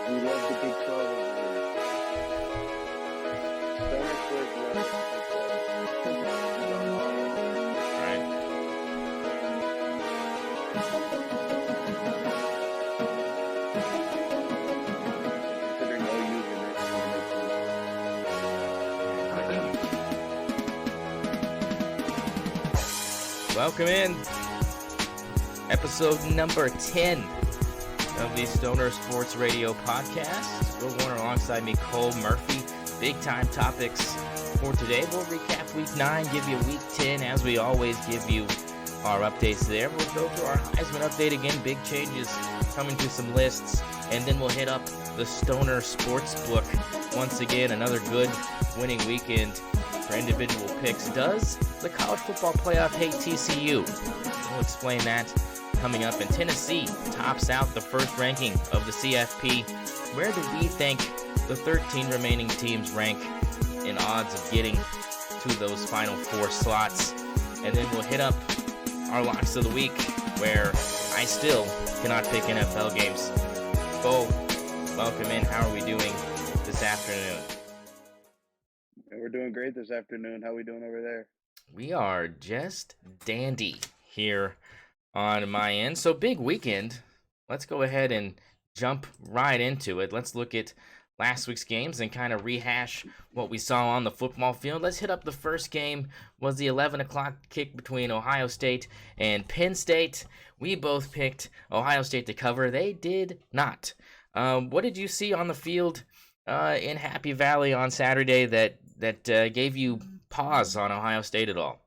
We love the Big 12 over here. Stoner Sports loves the Big 12. We love all of them. Right. And considering OU's in it, it makes sense. Welcome in. Episode number 10 of the Stoner Sports Radio podcast. Will Warner alongside me, Cole Murphy. Big time topics for today. We'll recap week 9, give you week 10 as we always give you our updates there. We'll go through our Heisman update again. Big changes coming to some lists. And then we'll hit up the Stoner Sportsbook. Once again, another good winning weekend for individual picks. Does the college football playoff hate TCU? We'll explain that coming up. And Tennessee tops out the first ranking of the CFP. Where do we think the 13 remaining teams rank in odds of getting to those final 4 slots? And then we'll hit up our locks of the week, where I still cannot pick NFL games. Cole, welcome in. How are we doing this afternoon? And we're doing great this afternoon. How are we doing over there? We are just dandy here on my end. So big weekend. Let's go ahead and jump right into it. Let's look at last week's games and kind of rehash what we saw on the football field. Let's hit up the first game. Was the 11 o'clock kick between Ohio State and Penn State. We both picked Ohio State to cover. They did not. What did you see on the field in Happy Valley on Saturday that gave you pause on Ohio State at all?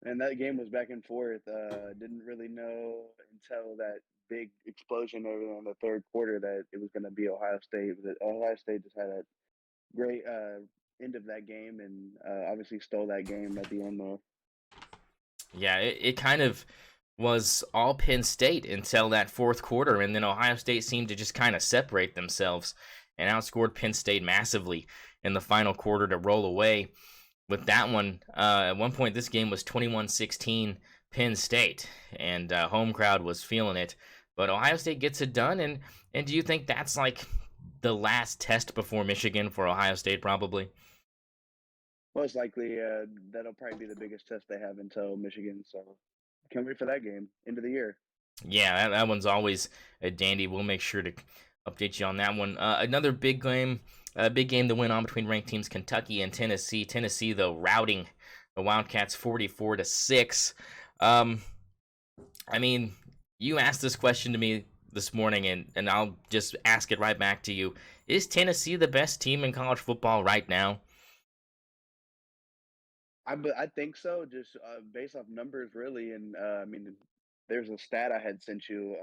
And that game was back and forth. Didn't really know until that big explosion over there in the third quarter that it was going to be Ohio State. But Ohio State just had a great end of that game and obviously stole that game at the end there. Yeah, it kind of was all Penn State until that fourth quarter, and then Ohio State seemed to just kind of separate themselves and outscored Penn State massively in the final quarter to roll away with that one. At one point, this game was 21-16 Penn State, and home crowd was feeling it. But Ohio State gets it done, and do you think that's like the last test before Michigan for Ohio State, probably? Most likely, that'll probably be the biggest test they have until Michigan. So can't wait for that game, end of the year. Yeah, that one's always a dandy. We'll make sure to update you on that one. Another big game that went on between ranked teams Kentucky and Tennessee. Tennessee, though, routing the Wildcats 44-6. I mean, you asked this question to me this morning, and I'll just ask it right back to you. Is Tennessee the best team in college football right now? I think so, just based off numbers, really. And I mean, there's a stat I had sent you.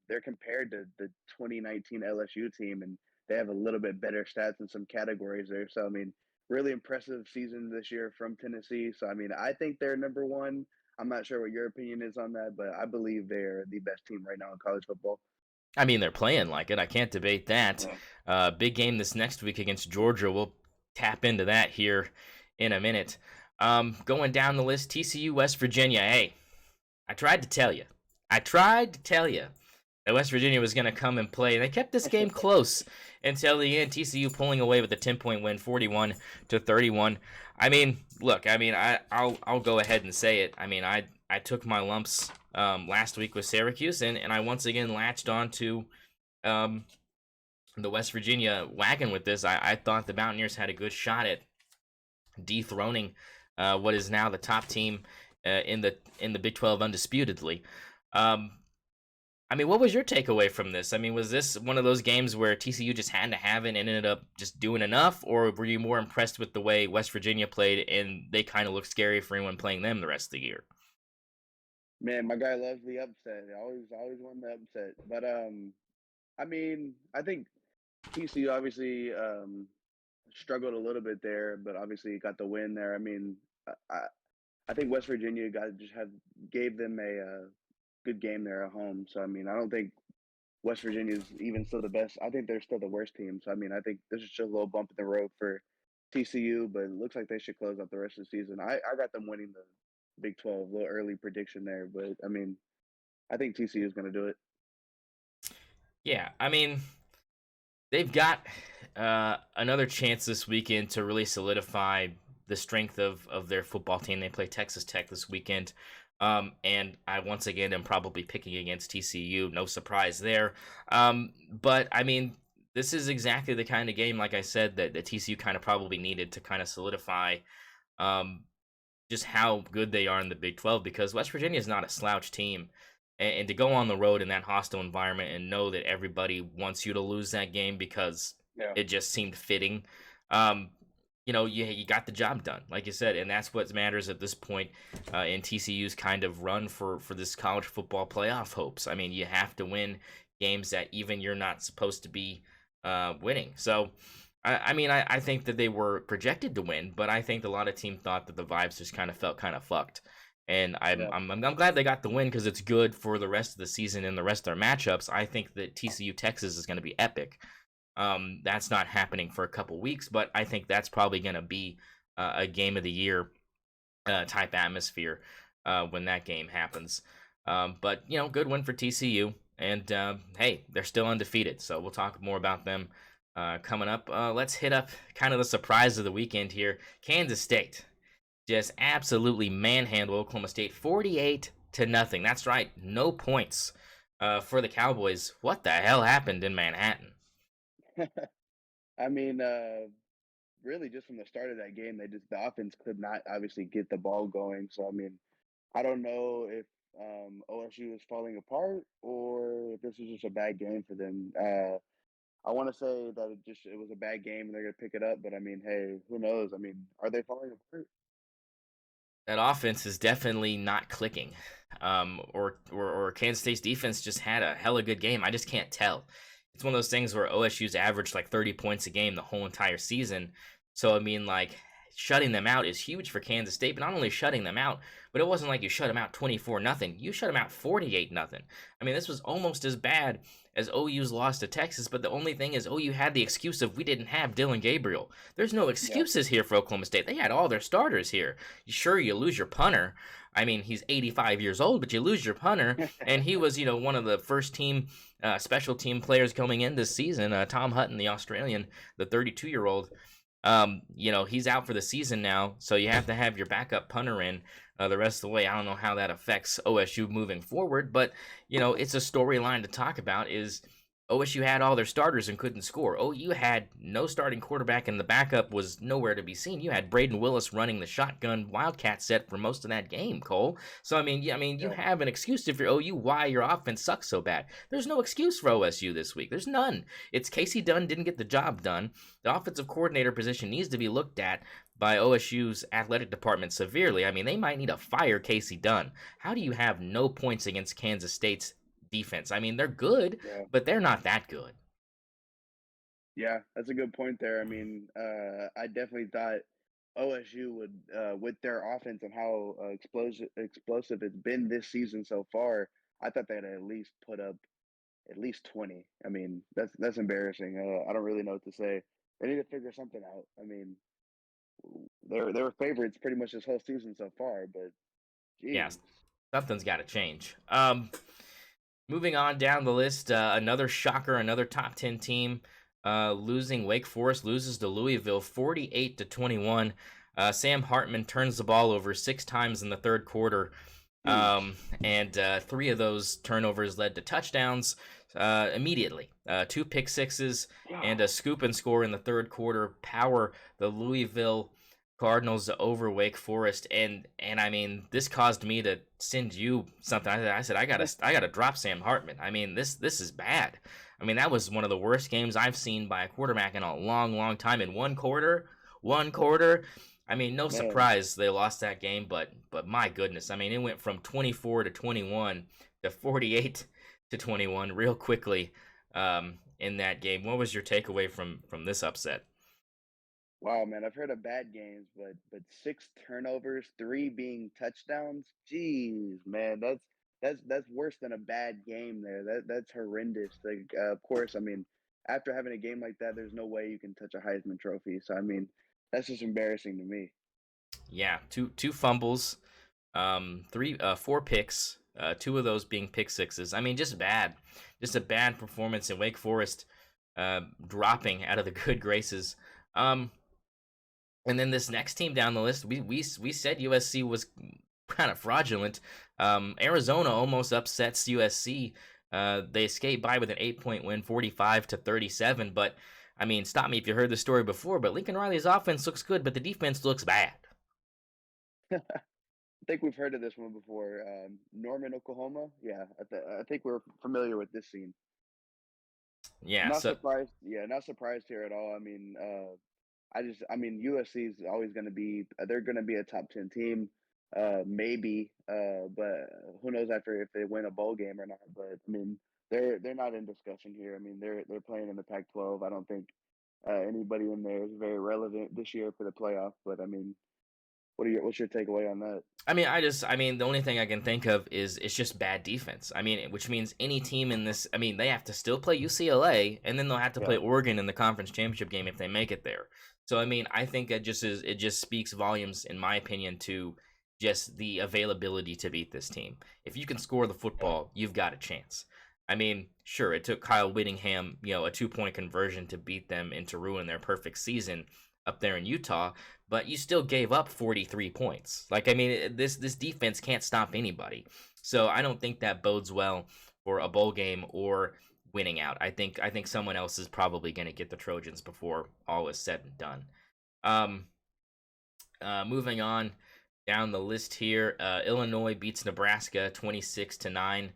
They're compared to the 2019 LSU team, and they have a little bit better stats in some categories there. So I mean, really impressive season this year from Tennessee. So I mean, I think they're number one. I'm not sure what your opinion is on that, but I believe they're the best team right now in college football. I mean, they're playing like it. I can't debate that. Big game this next week against Georgia. We'll tap into that here in a minute. Going down the list, TCU, West Virginia. Hey, I tried to tell you that West Virginia was going to come and play. They kept this game close until the end. TCU pulling away with a 10-point win, 41-31. I mean, look, I'll go ahead and say it. I mean, I took my lumps last week with Syracuse, and I once again latched on to the West Virginia wagon with this. I thought the Mountaineers had a good shot at dethroning what is now the top team in the Big 12 undisputedly. I mean, what was your takeaway from this? I mean, was this one of those games where TCU just had to have it and ended up just doing enough, or were you more impressed with the way West Virginia played and they kind of looked scary for anyone playing them the rest of the year? Man, my guy loves the upset. I always won the upset. But I mean, I think TCU obviously struggled a little bit there, but obviously got the win there. I mean, I I think West Virginia gave them a good game there at home. So I mean, I don't think West Virginia is even still the best. I think they're still the worst team. So I mean, I think this is just a little bump in the road for TCU, but it looks like they should close out the rest of the season. I got them winning the Big 12, a little early prediction there, but I mean, I think TCU is going to do it. Yeah, I mean, They've got another chance this weekend to really solidify the strength of their football team. They play Texas Tech this weekend. And I once again am probably picking against TCU. No surprise there. But I mean, this is exactly the kind of game, like I said, that the TCU kind of probably needed to kind of solidify um, just how good they are in the Big 12, because West Virginia is not a slouch team. And to go on the road in that hostile environment and know that everybody wants you to lose that game because Yeah. it just seemed fitting, um, you got the job done, like you said, and that's what matters at this point in TCU's kind of run for this college football playoff hopes. I mean, you have to win games that even you're not supposed to be winning. So, I think that they were projected to win, but I think a lot of teams thought that the vibes just kind of felt kind of fucked. And I'm Yeah. I'm I'm glad they got the win because it's good for the rest of the season and the rest of their matchups. I think that TCU Texas is going to be epic. That's not happening for a couple weeks, but I think that's probably going to be a game of the year type atmosphere when that game happens. But good win for TCU, and hey, they're still undefeated. So we'll talk more about them coming up. Let's hit up kind of the surprise of the weekend here. Kansas State just absolutely manhandled Oklahoma State 48-0. That's right, no points for the Cowboys. What the hell happened in Manhattan? I mean, really, just from the start of that game, the offense could not obviously get the ball going. So I mean, I don't know if OSU is falling apart or if this was just a bad game for them. I want to say that it was a bad game and they're gonna pick it up, but I mean, hey, who knows? I mean, are they falling apart? That offense is definitely not clicking. Or Kansas State's defense just had a hella good game. I just can't tell. It's one of those things where OSU's averaged like 30 points a game the whole entire season. So I mean, like, shutting them out is huge for Kansas State, but not only shutting them out, but it wasn't like you shut them out 24-0. You shut them out 48-0. I mean, this was almost as bad as OU's loss to Texas, but the only thing is OU had the excuse of we didn't have Dylan Gabriel. There's no Yeah. excuses here for Oklahoma State. They had all their starters here. Sure, you lose your punter. I mean, he's 85 years old, but you lose your punter, and he was, one of the first team special team players coming in this season. Tom Hutton, the Australian, the 32-year-old. He's out for the season now, so you have to have your backup punter in the rest of the way. I don't know how that affects OSU moving forward, but it's a storyline to talk about. Is OSU had all their starters and couldn't score. OU had no starting quarterback, and the backup was nowhere to be seen. You had Braden Willis running the shotgun Wildcat set for most of that game, Cole. So you Yeah. have an excuse if you're OU why your offense sucks so bad. There's no excuse for OSU this week. There's none. It's Casey Dunn didn't get the job done. The offensive coordinator position needs to be looked at by OSU's athletic department severely. I mean, they might need to fire Casey Dunn. How do you have no points against Kansas State's defense? I mean, they're good, Yeah. but they're not that good. Yeah, that's a good point there. I mean, I definitely thought OSU would, with their offense and how explosive it's been this season so far. I thought they'd at least put up at least 20. I mean, that's embarrassing. I don't really know what to say. They need to figure something out. I mean, they were favorites pretty much this whole season so far, but Yeah, geez. something's got to change. Moving on down the list, another shocker, another top 10 team losing. Wake Forest loses to Louisville 48-21. Sam Hartman turns the ball over 6 times in the third quarter, and 3 of those turnovers led to touchdowns immediately. 2 pick sixes and a scoop and score in the third quarter power the Louisville Cardinals over Wake Forest, and I mean, this caused me to send you something. I said I gotta drop Sam Hartman. I mean, this is bad. I mean, that was one of the worst games I've seen by a quarterback in a long time. In one quarter. I mean, no Man, surprise they lost that game, but my goodness, I mean, it went from 24-21 to 48-21 real quickly in that game. What was your takeaway from this upset? wow, man, I've heard of bad games, but 6 turnovers, 3 being touchdowns. Jeez, man, that's worse than a bad game there. That's horrendous. Like, of course, I mean, after having a game like that, there's no way you can touch a Heisman Trophy. So I mean, that's just embarrassing to me. Yeah, two fumbles, 4 picks, 2 of those being pick sixes. I mean, just bad, just a bad performance in Wake Forest. dropping out of the good graces. And then this next team down the list, we said USC was kind of fraudulent. Arizona almost upsets USC. They escaped by with an 8-point win, 45-37. But I mean, stop me if you heard the story before. But Lincoln Riley's offense looks good, but the defense looks bad. I think we've heard of this one before. Norman, Oklahoma. Yeah, I think we're familiar with this scene. Yeah. Not surprised. Yeah, not surprised here at all. I mean, USC is always going to be. They're going to be a top 10 team, maybe. But who knows after if they win a bowl game or not? But I mean, they're not in discussion here. I mean, they're playing in the Pac-12. I don't think anybody in there is very relevant this year for the playoff. But I mean, what's your takeaway on that? I mean, the only thing I can think of is it's just bad defense. I mean, which means any team in this, I mean, they have to still play UCLA, and then they'll have to play Oregon in the conference championship game if they make it there. So, I mean, I think it just speaks volumes, in my opinion, to just the availability to beat this team. If you can score the football, you've got a chance. I mean, sure, it took Kyle Whittingham, a 2-point conversion to beat them and to ruin their perfect season up there in Utah, but you still gave up 43 points. Like, I mean, this defense can't stop anybody. So I don't think that bodes well for a bowl game or winning out. I think someone else is probably going to get the Trojans before all is said and done. Moving on down the list here, Illinois beats Nebraska 26-9.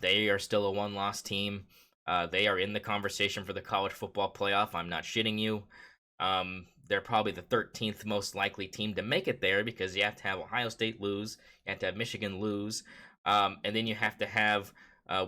They are still a one-loss team. They are in the conversation for the college football playoff. I'm not shitting you. They're probably the 13th most likely team to make it there because you have to have Ohio State lose, you have to have Michigan lose, and then you have to have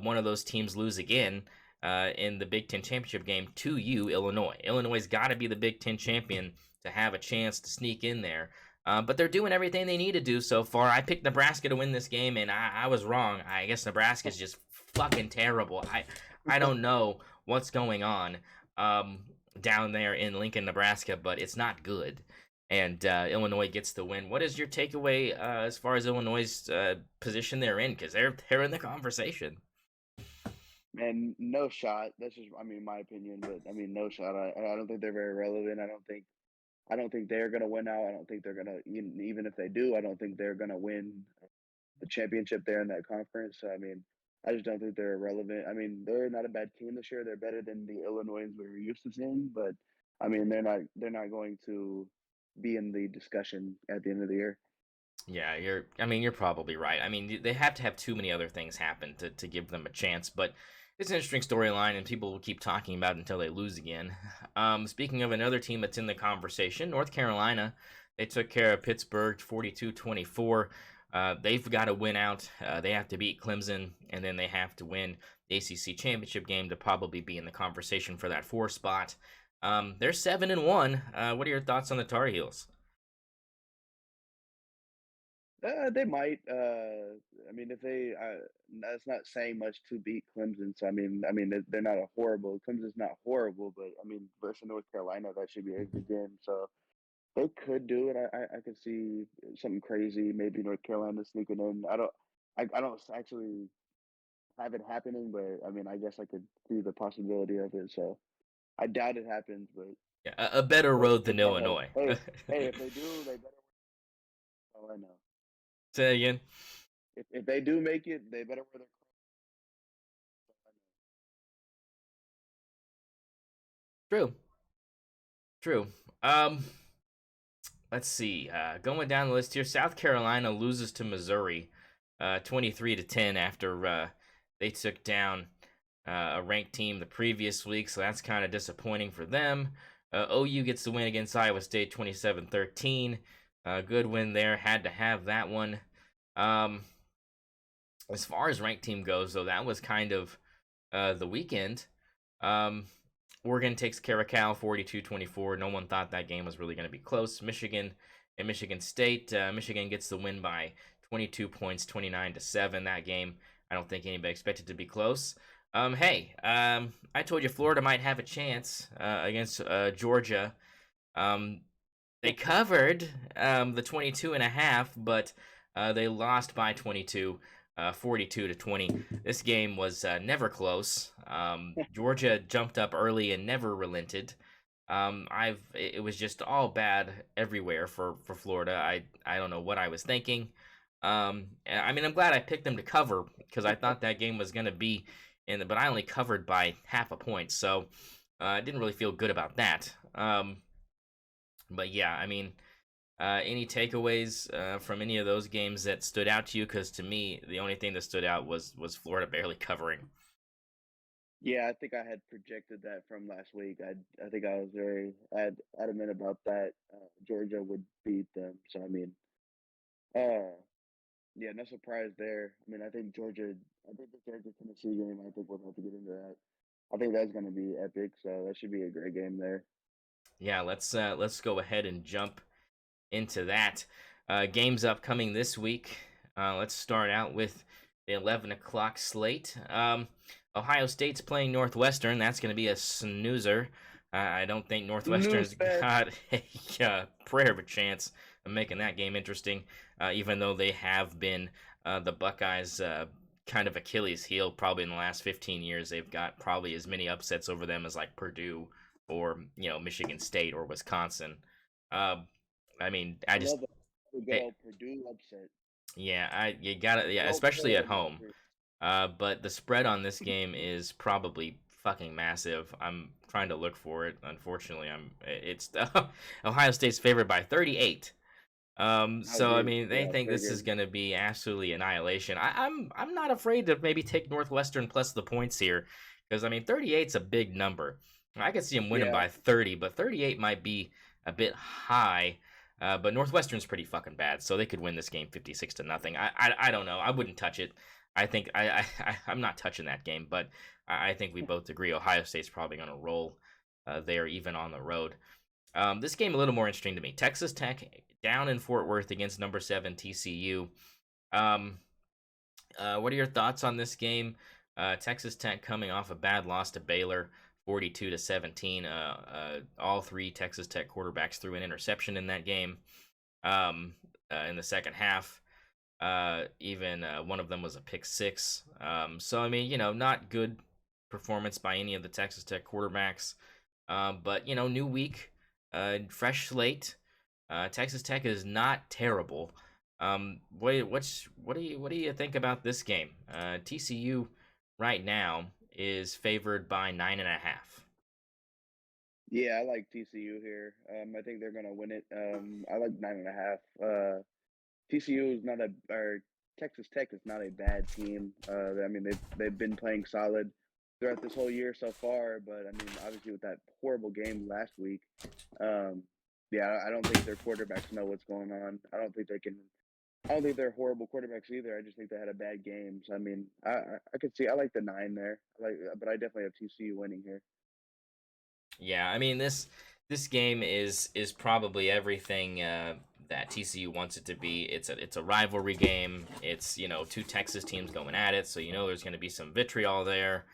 one of those teams lose again in the Big Ten championship game to Illinois. Illinois's got to be the Big Ten champion to have a chance to sneak in there. But they're doing everything they need to do so far. I picked Nebraska to win this game, and I was wrong. I guess Nebraska's just fucking terrible. I don't know what's going on down there in Lincoln, Nebraska, but it's not good. And Illinois gets the win. What is your takeaway as far as Illinois' position they're in? Because they're in the conversation. Man, no shot. That's just, my opinion. But I mean, no shot. I don't think they're very relevant. I don't think they're gonna win out. I don't think they're gonna even if they do. I don't think they're gonna win the championship there in that conference. So I mean, I just don't think they're relevant. I mean, they're not a bad team this year. They're better than the Illinois we were used to seeing, but I mean, they're not going to be in the discussion at the end of the year. Yeah, you're probably right. I mean, they have to have too many other things happen to give them a chance, but it's an interesting storyline, and people will keep talking about it until they lose again. Speaking of another team that's in the conversation, North Carolina, they took care of Pittsburgh 42-24. They've got to win out. They have to beat Clemson, and then they have to win the ACC championship game to probably be in the conversation for that 4 spot. They're 7-1. What are your thoughts on the Tar Heels? They might. I mean, if they, that's not saying much to beat Clemson. So I mean, they're not a horrible. Clemson's not horrible, but I mean, versus North Carolina, that should be a good game. So they could do it. I could see something crazy. Maybe North Carolina sneaking in. I don't actually have it happening, but I mean, I guess I could see the possibility of it. So I doubt it happens, but yeah, a better road than Illinois. Hey, if they do, they better. Oh, I know. Say again. If they do make it, they better wear their. True. Let's see. Going down the list here, South Carolina loses to Missouri, 23-10 after they took down a ranked team the previous week, so that's kind of disappointing for them. OU gets the win against Iowa State, 27-13. Good win there. Had to have that one. As far as ranked team goes, though, that was kind of the weekend. Oregon takes care of Cal 42-24. No one thought that game was really going to be close. Michigan and Michigan State. Michigan gets the win by 22 points, 29-7. That game, I don't think anybody expected to be close. I told you Florida might have a chance against Georgia. They covered the 22.5, but they lost by 22 42-20. This game was never close. Georgia jumped up early and never relented. It was just all bad everywhere for Florida. I don't know what I was thinking. I mean, I'm glad I picked them to cover because I thought that game was going to be but I only covered by half a point, so I didn't really feel good about that. But yeah, I mean, any takeaways from any of those games that stood out to you? Because to me, the only thing that stood out was Florida barely covering. Yeah, I think I had projected that from last week. I think I was very adamant about that. Georgia would beat them. So I mean, uh, yeah, no surprise there. I mean, I think Georgia. I think the Georgia Tennessee game. I think we'll have to get into that. I think that's going to be epic. So that should be a great game there. Yeah, let's go ahead and jump into that. Games upcoming this week. Let's start out with the 11 o'clock slate. Ohio State's playing Northwestern. That's going to be a snoozer. I don't think Northwestern's got a prayer of a chance of making that game interesting, even though they have been the Buckeyes' kind of Achilles heel probably in the last 15 years. They've got probably as many upsets over them as like Purdue or Michigan State or Wisconsin. I mean, I just love a good old Purdue upset. Yeah, you got it. Yeah, especially at home. But the spread on this game is probably fucking massive. I'm trying to look for it. Unfortunately, it's Ohio State's favored by 38. So I mean, they think this is going to be absolutely annihilation. I'm not afraid to maybe take Northwestern plus the points here, because I mean 38's a big number. I could see them winning by 30, but 38 might be a bit high. But Northwestern's pretty fucking bad, so they could win this game 56-0. I don't know. I wouldn't touch it. I think I'm not touching that game, but I think we both agree Ohio State's probably going to roll there, even on the road. This game a little more interesting to me. Texas Tech down in Fort Worth against number 7 TCU. What are your thoughts on this game? Texas Tech coming off a bad loss to Baylor, 42-17. All three Texas Tech quarterbacks threw an interception in that game. In the second half, even one of them was a pick six. So I mean, not good performance by any of the Texas Tech quarterbacks. But new week, fresh slate. Texas Tech is not terrible. What do you think about this game? TCU right now is favored by 9.5. Yeah, I like TCU here. I think they're gonna win it. I like 9.5. TCU is not or Texas Tech is not a bad team. I mean they've been playing solid throughout this whole year so far, but I mean obviously with that horrible game last week, yeah, I don't think their quarterbacks know what's going on. I don't think they're horrible quarterbacks either. I just think they had a bad game. So I mean, I could see. I like the 9 there. But I definitely have TCU winning here. Yeah, I mean this game is probably everything that TCU wants it to be. It's a rivalry game. It's two Texas teams going at it, so there's going to be some vitriol there.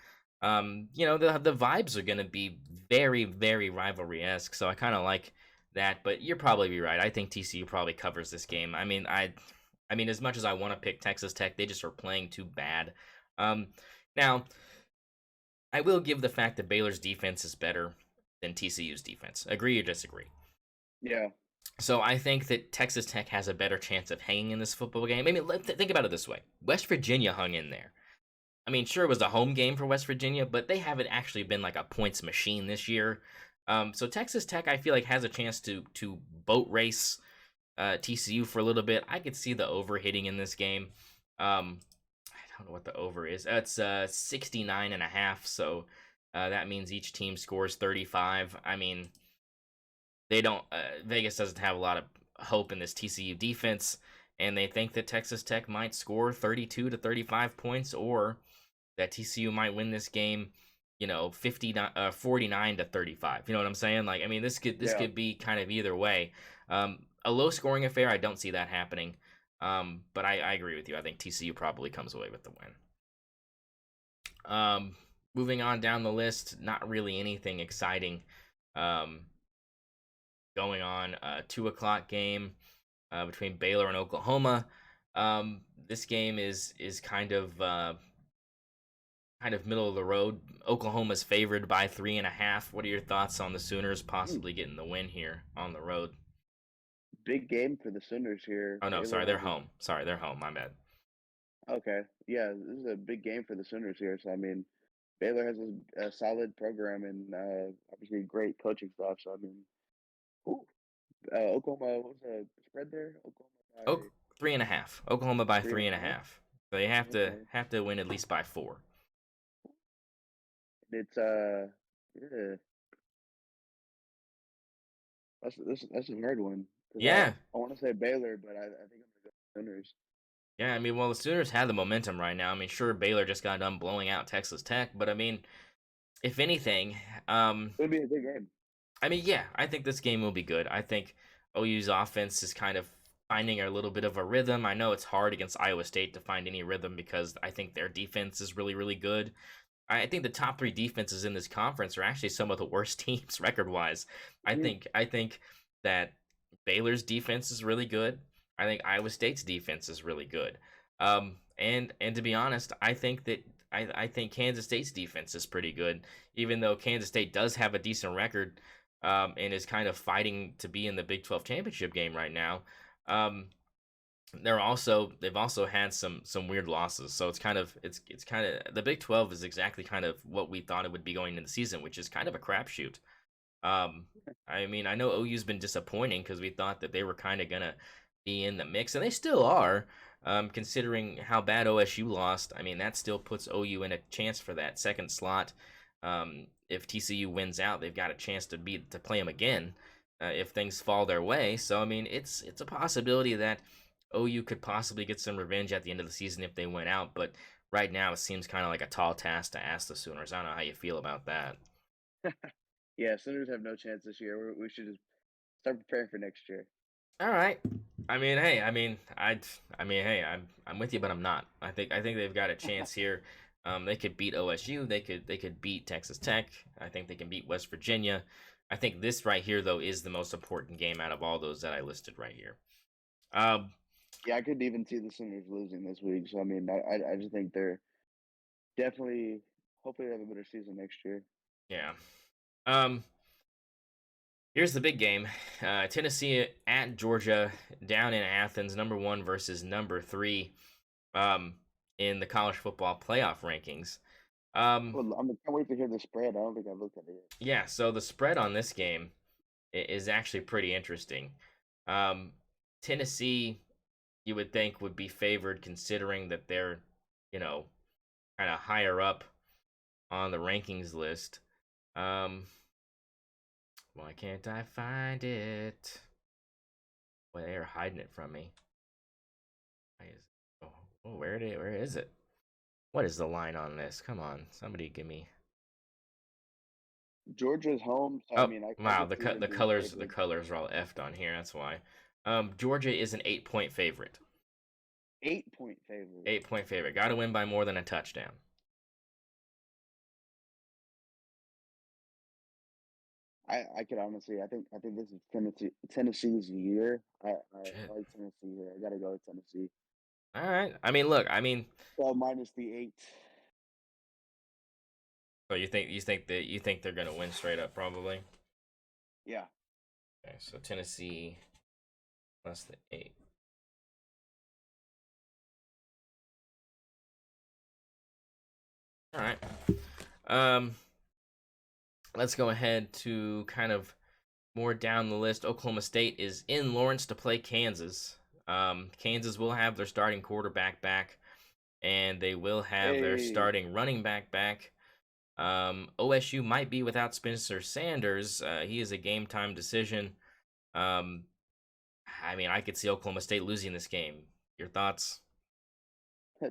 The vibes are going to be very, very rivalry-esque. So I kind of like that, but you're probably right. I think TCU probably covers this game. I mean, as much as I want to pick Texas Tech, they just are playing too bad. Now, I will give the fact that Baylor's defense is better than TCU's defense. Agree or disagree? Yeah. So I think that Texas Tech has a better chance of hanging in this football game. I mean, think about it this way. West Virginia hung in there. I mean, sure, it was a home game for West Virginia, but they haven't actually been like a points machine this year. So Texas Tech, I feel like, has a chance to boat race TCU for a little bit. I could see the over hitting in this game. I don't know what the over is. It's 69.5. So that means each team scores 35. I mean, they don't. Vegas doesn't have a lot of hope in this TCU defense, and they think that Texas Tech might score 32 to 35 points, or that TCU might win this game, 49 to 35. You know what I'm saying? Like, I mean, this could be kind of either way. A low scoring affair, I don't see that happening. But I agree with you. I think TCU probably comes away with the win. Moving on down the list, not really anything exciting going on. 2 o'clock game between Baylor and Oklahoma. This game is kind of middle of the road. Oklahoma's favored by 3.5. What are your thoughts on the Sooners Mm, possibly getting the win here on the road? big game for the Sooners here. Oh no, Baylor sorry, they're has home. Sorry, they're home. My bad. okay. Yeah, this is a big game for the Sooners here. So I mean, Baylor has a solid program and obviously great coaching staff. So I mean, ooh, Oklahoma. What was the spread there? Oklahoma by Oh, 3.5. Oklahoma by three and three and a a half. half. So they Okay, have to win at least by 4. it's yeah, that's a hard one because Yeah, I want to say Baylor, but I think I'm gonna go Sooners. yeah. I mean, well, the Sooners have the momentum right now. I mean, sure, Baylor just got done blowing out Texas Tech, but I mean, if anything, It'll be a big game. I mean, yeah, I think this game will be good. I think OU's offense is kind of finding a little bit of a rhythm. I know it's hard against Iowa State to find any rhythm because I think their defense is really, really good. I think the top 3 defenses in this conference are actually some of the worst teams record wise. Mhm. I think that Baylor's defense is really good. I think Iowa State's defense is really good. And to be honest, I think Kansas State's defense is pretty good, even though Kansas State does have a decent record, and is kind of fighting to be in the Big 12 championship game right now. Um, they've also had some weird losses, so it's kind of the Big 12 is exactly kind of what we thought it would be going into the season, which is kind of a crapshoot. Um, I mean, I know OU's been disappointing because we thought that they were kind of gonna be in the mix, and they still are. Considering how bad OSU lost, I mean that still puts OU in a chance for that second slot. If TCU wins out, they've got a chance to play them again if things fall their way. So I mean, it's a possibility that OU could possibly get some revenge at the end of the season if they went out. But right now, it seems kind of like a tall task to ask the Sooners. I don't know how you feel about that. Yeah, Sooners have no chance this year. We should just start preparing for next year. All right. I mean, hey, I mean, hey, I'm with you, but I'm not. I think they've got a chance here. They could beat OSU. They could beat Texas Tech. I think they can beat West Virginia. I think this right here though is the most important game out of all those that I listed right here. Um, Yeah, I could even see the Sooners losing this week. So I mean, I just think they're definitely hopefully they have a better season next year. yeah. Um, Here's the big game. Tennessee at Georgia, down in Athens, number 1 versus number 3, um, in the college football playoff rankings. Um, Well, can't wait to hear the spread. I don't think I've looked at it yet. yeah, so the spread on this game is actually pretty interesting. Um, Tennessee, you would think, would be favored considering that they're, you know, kind of higher up on the rankings list. Um, why can't I find it? Well, they're hiding it from me. Why is where is it? What is the line on this? Come on, somebody give me. Georgia's home, so I Oh mean, I wow, could see them being the favored. colors are all effed on here. That's why. Georgia is an 8 point favorite. 8 point favorite. 8 point favorite. Got to win by more than a touchdown. I could honestly, I think this is Tennessee's year. I Shit. like Tennessee here. I gotta go with Tennessee. All right. I mean, look. I mean, Well, minus the 8. so you think they're gonna win straight up probably? Yeah, Okay, so Tennessee plus the 8. All right. Um, let's go ahead to kind of more down the list. Oklahoma State is in Lawrence to play Kansas. Kansas will have their starting quarterback back, and they will have their hey, starting running back back. OSU might be without Spencer Sanders. He is a game time decision. Um, I mean, I could see Oklahoma State losing this game. Your thoughts?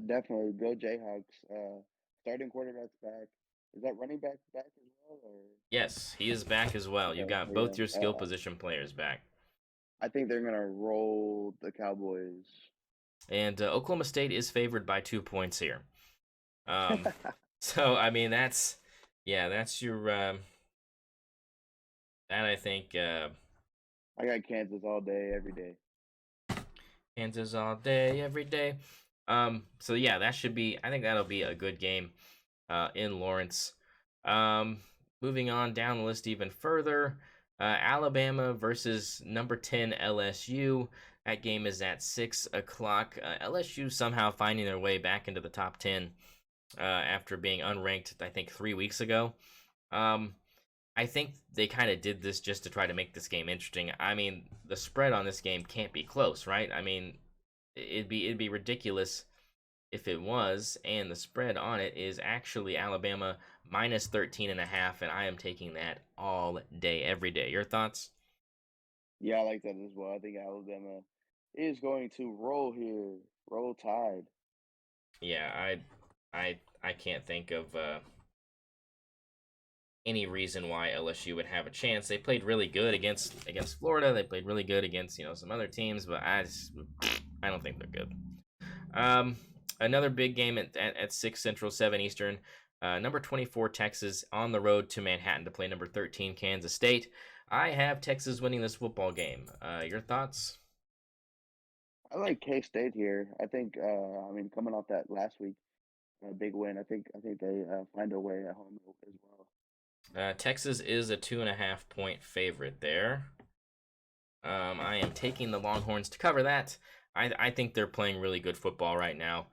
definitely go Jayhawks. Starting quarterback's back. Is that running back back as well, or Yes, he is back as well. You've okay? got both your Yeah, skill position players back. I think they're gonna roll the Cowboys. And Oklahoma State is favored by 2 points here. Um, so I mean yeah, that's your that I think I got Kansas all day, every day. Kansas all day, every day. So yeah, that should be. I think that'll be a good game in Lawrence. Um, Moving on down the list even further, Alabama versus number 10 LSU. That game is at 6 o'clock. LSU somehow finding their way back into the top 10 after being unranked, I think 3 weeks ago. I think they kind of did this just to try to make this game interesting. I mean, the spread on this game can't be close, right? I mean, it'd be ridiculous if it was, and the spread on it is actually Alabama minus 13.5, and I am taking that all day, every day. Your thoughts? Yeah, I like that as well. I think Alabama is going to roll here, roll tide. Yeah, I can't think of any reason why LSU would have a chance. They played really good against Florida. They played really good against some other teams, but I don't think they're good. Another big game at 6 Central, 7 Eastern. Number 24 Texas on the road to Manhattan to play number 13 Kansas State. I have Texas winning this football game. Your thoughts? I like K-State here. I think, I mean, coming off that last week, big win. I think they find a way at home as well. Texas is a 2.5 point favorite there. I am taking the Longhorns to cover that. I think they're playing really good football right now.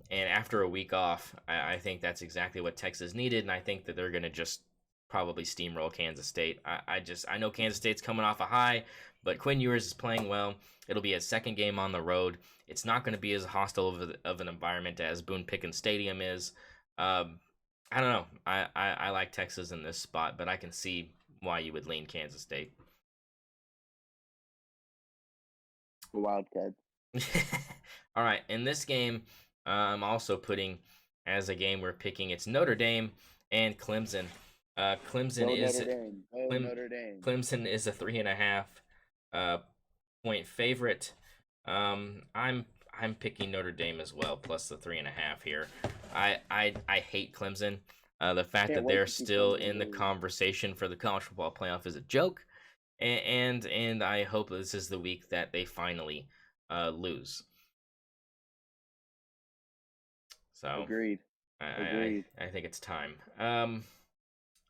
And after a week off, I think that's exactly what Texas needed, and I think that they're going to just probably steamroll Kansas State. I know Kansas State's coming off a high, but Quinn Ewers is playing well. It'll be a second game on the road. It's not going to be as hostile of an environment as Boone Pickens Stadium is. I don't know. I like Texas in this spot, but I can see why you would lean Kansas State. Wildcat. All right, in this game, I'm also putting as a game we're picking. It's Notre Dame and Clemson. Clemson Go is Notre Dame. Go Clem, Notre Dame. Clemson is a 3.5 point favorite. I'm picking Notre Dame as well, plus the 3.5 here. I hate Clemson. The fact Can't that wait they're to see still Clemson in the lose. conversation for the college football playoff is a joke, and I hope this is the week that they finally lose. So Agreed. Agreed. I think it's time.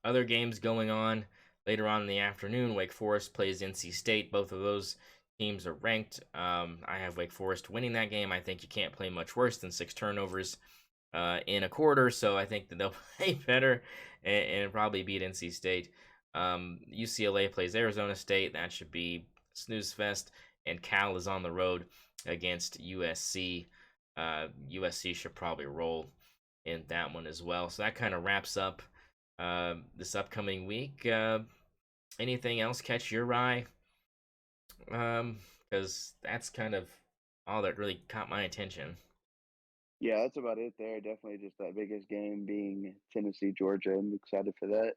Other games going on later on in the afternoon. Wake Forest plays NC State. Both of those teams are ranked. I have Wake Forest winning that game. I think you can't play much worse than 6 turnovers in a quarter, so I think that they'll play better and probably beat NC State. UCLA plays Arizona State. That should be snooze fest. And Cal is on the road against USC. USC should probably roll in that one as well. So that kind of wraps up this upcoming week. Anything else catch your eye? Because that's kind of all that really caught my attention. Yeah, that's about it there. Definitely just that biggest game being Tennessee, Georgia. I'm excited for that.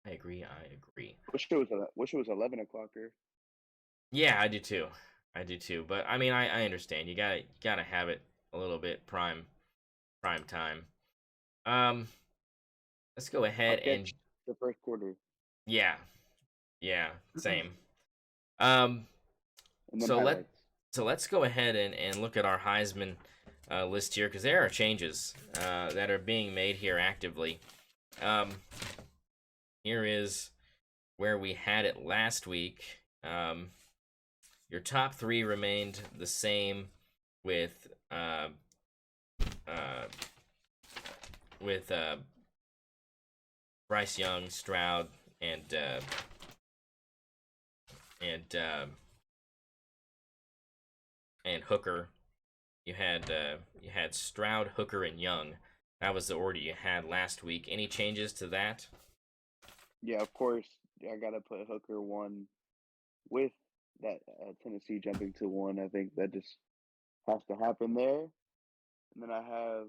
I agree. Wish it was 11 o'clocker. Yeah, I do too. But I mean, I understand. You gotta have it a little bit prime time. Let's go I'll ahead and catch the first quarter yeah, same. Um, and then so highlights. let's go ahead and look at our Heisman list here because there are changes that are being made here actively. Here is where we had it last week. Your top 3 remained the same with Bryce Young, Stroud, and Hooker. You had Stroud, Hooker, and Young. That was the order you had last week. Any changes to that? Yeah, of course. I gotta put Hooker 1 with that Tennessee jumping to 1. I think that just has to happen there. And then I have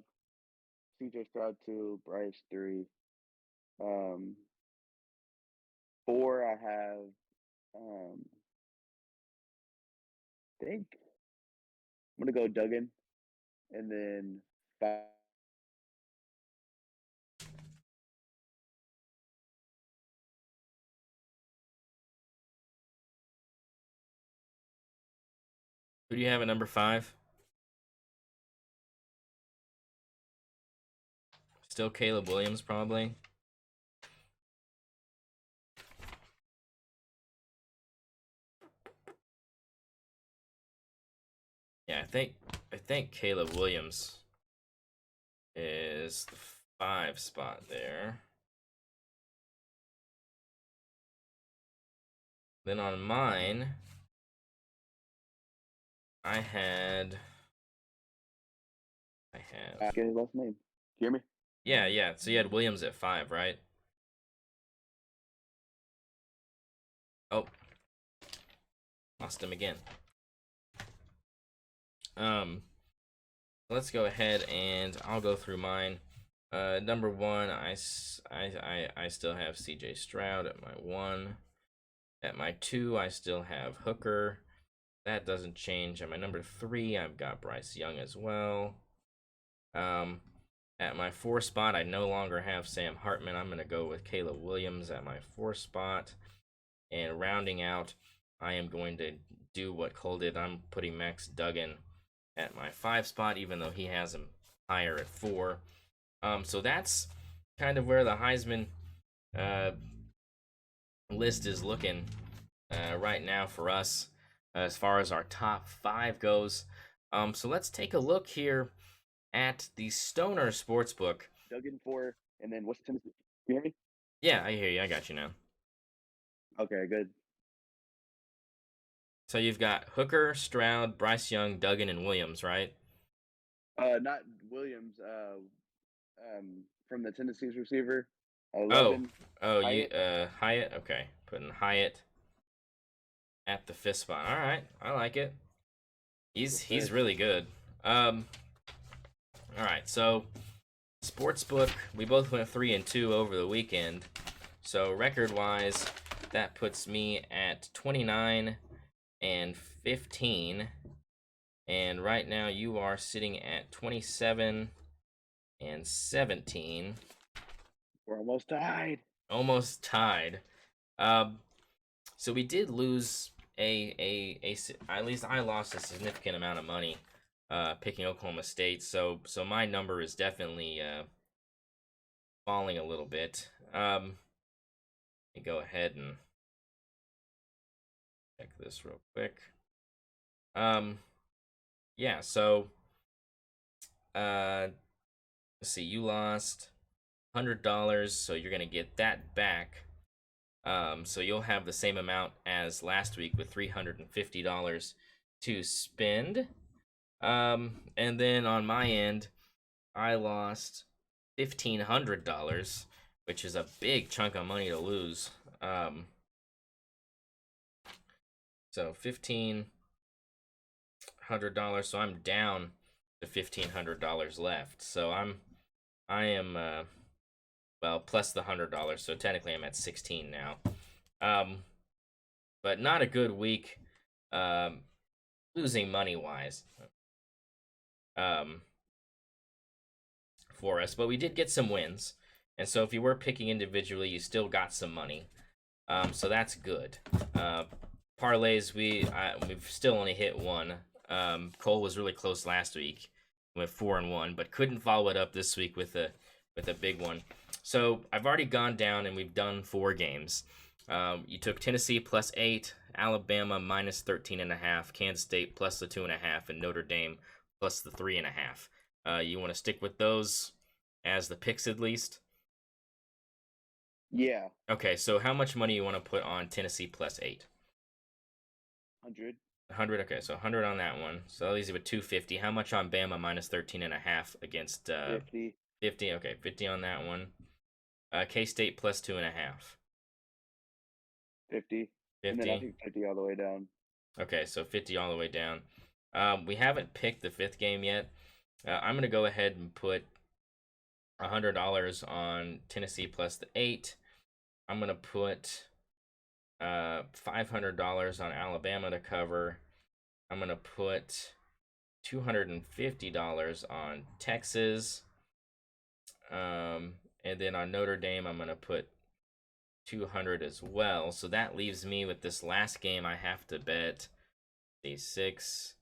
CJ Stroud 2, Bryce 3. 4 I have I think I'm gonna go Duggan, and then 5 Who do you have at number 5? Still Caleb Williams, probably. Yeah, I think Caleb Williams is the 5 spot there. Then on mine, I have. Get his last name. Hear me? Yeah. So you had Williams at 5, right? Oh, lost him again. Let's go ahead and I'll go through mine. Number 1, I still have CJ Stroud at my 1. At my 2, I still have Hooker. That doesn't change. At my number 3, I've got Bryce Young as well. At my 4 spot, I no longer have Sam Hartman. I'm going to go with Caleb Williams at my 4 spot. And rounding out, I am going to do what Cole did. I'm putting Max Duggan at my 5 spot, even though he has him higher at 4. So that's kind of where the Heisman list is looking right now for us as far as our top 5 goes. So let's take a look here at the S0ner Sportsbook. Duggan 4, and then what's Tennessee? You hear me? Yeah, I hear you. I got you now. Okay, good. So you've got Hooker, Stroud, Bryce Young, Duggan, and Williams, right? Not Williams. From the Tennessee's receiver. 11. Hyatt? Hyatt. Okay, putting Hyatt at the 5th spot. All right, I like it. He's really good. All right, so Sportsbook, we both went 3-2 over the weekend. So record-wise, that puts me at 29-15, and right now you are sitting at 27-17. We're almost tied. Almost tied. So we did lose at least I lost a significant amount of money picking Oklahoma State. So my number is definitely falling a little bit. Let me go ahead and check this real quick. Yeah, so let's see, you lost $100, so you're gonna get that back. So you'll have the same amount as last week with $350 to spend. And then on my end, I lost $1,500, which is a big chunk of money to lose. So $1,500, so I'm down to $1,500 left. So I am well, plus the $100, so technically I'm at 16 now. But not a good week, losing money wise, for us. But we did get some wins, and so if you were picking individually, you still got some money. So that's good. Parlays, we've still only hit one. Cole was really close last week, went 4-1, but couldn't follow it up this week with a big one. So I've already gone down and we've done 4 games. You took Tennessee plus 8, Alabama minus 13.5, Kansas State plus the 2.5, and Notre Dame plus the 3.5. You want to stick with those as the picks at least? Yeah. Okay, so how much money you want to put on Tennessee plus 8? 100. 100. Okay, so 100 on that one. So that leaves you with 250. How much on Bama minus 13.5 against 50. 50. Okay, 50 on that one. K-State plus 2.5. 50. 50. And then I think 50 all the way down. Okay, so 50 all the way down. We haven't picked the 5th game yet. I'm going to go ahead and put $100 on Tennessee plus the 8. I'm going to put $500 on Alabama to cover. I'm going to put $250 on Texas. And then on Notre Dame, I'm going to put $200 as well. So that leaves me with this last game I have to bet. 6,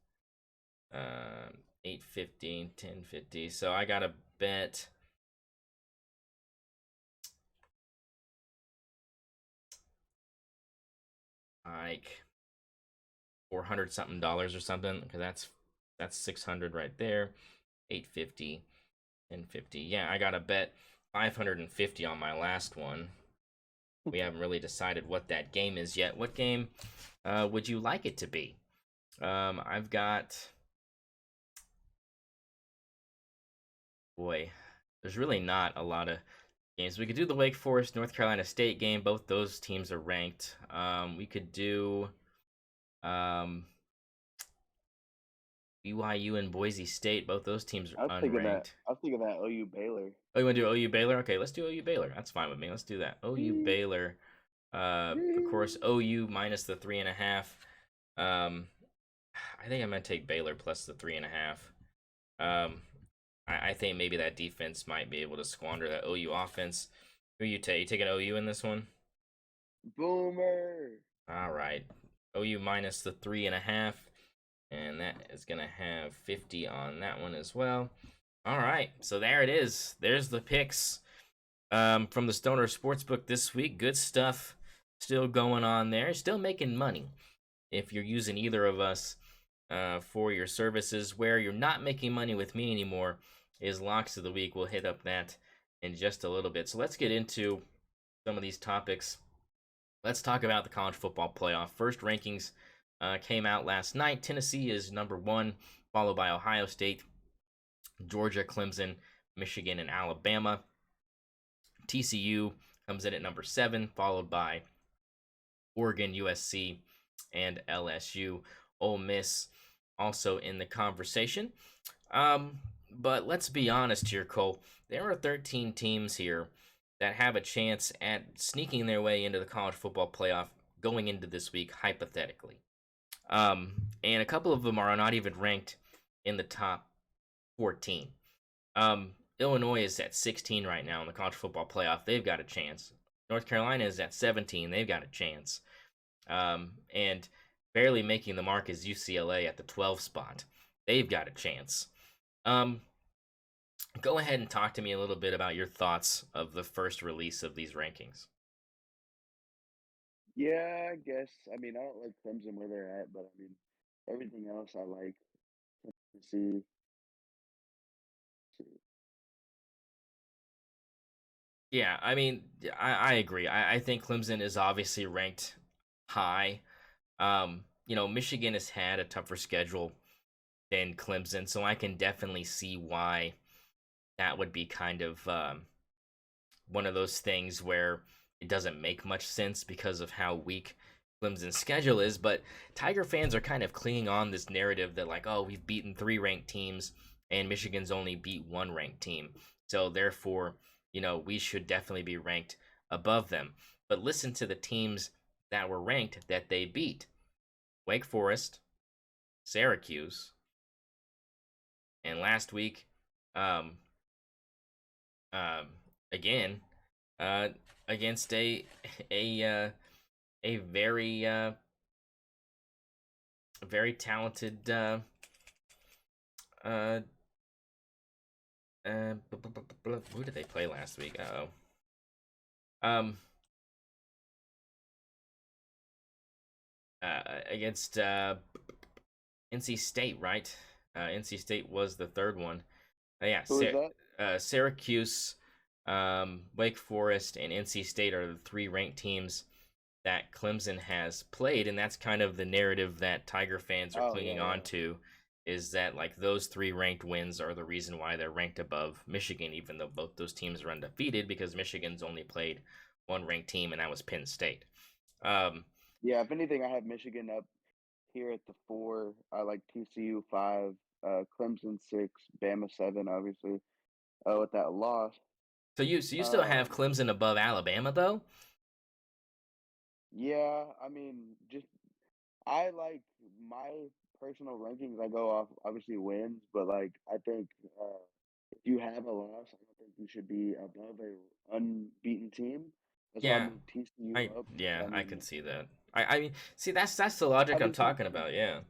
Um, 850, 1050. So I got to bet like 400 something dollars or something, because that's 600 right there. 850, 1050. Yeah, I got to bet 550 on my last one. We haven't really decided what that game is yet. What game would you like it to be? I've got, boy, there's really not a lot of games. We could do the Wake Forest North Carolina State game. Both those teams are ranked. We could do um, BYU and Boise State. Both those teams I was are thinking that. unranked. I was thinking that OU Baylor. Oh, you want to do OU Baylor? Okay, let's do OU Baylor. That's fine with me. Let's do that. OU Baylor. Of course, OU minus the 3.5. I think I'm gonna take Baylor plus the 3.5. I think maybe that defense might be able to squander that OU offense. Who you take? You taking OU in this one? Boomer. All right. OU minus the 3.5, and that is gonna have 50 on that one as well. All right, so there it is. There's the picks from the S0ner Sportsbook this week. Good stuff still going on there. Still making money if you're using either of us for your services. Where you're not making money with me anymore is Locks of the Week. We'll hit up that in just a little bit. So let's get into some of these topics. Let's talk about the college football playoff. First rankings came out last night. Tennessee is number 1, followed by Ohio State, Georgia, Clemson, Michigan, and Alabama. TCU comes in at number 7, followed by Oregon, USC, and LSU. Ole Miss also in the conversation. But let's be honest here, Cole. There are 13 teams here that have a chance at sneaking their way into the college football playoff going into this week, hypothetically. And a couple of them are not even ranked in the top 14. Illinois is at 16 right now in the college football playoff. They've got a chance. North Carolina is at 17. They've got a chance. And barely making the mark is UCLA at the 12 spot. They've got a chance. Go ahead and talk to me a little bit about your thoughts of the first release of these rankings. Yeah, I guess. I mean, I don't like Clemson where they're at, but I mean, everything else I like to see. Yeah, I mean, I agree. I think Clemson is obviously ranked high. Michigan has had a tougher schedule than Clemson, so I can definitely see why that would be kind of one of those things where it doesn't make much sense because of how weak Clemson's schedule is. But Tiger fans are kind of clinging on this narrative that, like, oh, we've beaten 3 ranked teams and Michigan's only beat 1 ranked team, so therefore, we should definitely be ranked above them. But listen to the teams that were ranked that they beat: Wake Forest, Syracuse, and last week, again, against a very very talented who did they play last week? Against NC State, right? NC State was the third one. Yeah, Who is that? Syracuse, Wake Forest, and NC State are the 3 ranked teams that Clemson has played, and that's kind of the narrative that Tiger fans are clinging on to, is that, like, those 3 ranked wins are the reason why they're ranked above Michigan, even though both those teams are undefeated, because Michigan's only played 1 ranked team, and that was Penn State. Yeah, if anything, I have Michigan up here at the 4. I like TCU 5, Clemson 6, Bama 7, obviously, with that loss. So you still have Clemson above Alabama, though? Yeah, I mean, I like my personal rankings. I go off obviously wins, but like I think if you have a loss, I don't think you should be above a unbeaten team. That's why I Yeah, moved TCU up. I I mean, can see that. I mean, see, that's the logic I'm obviously, talking about. Yeah.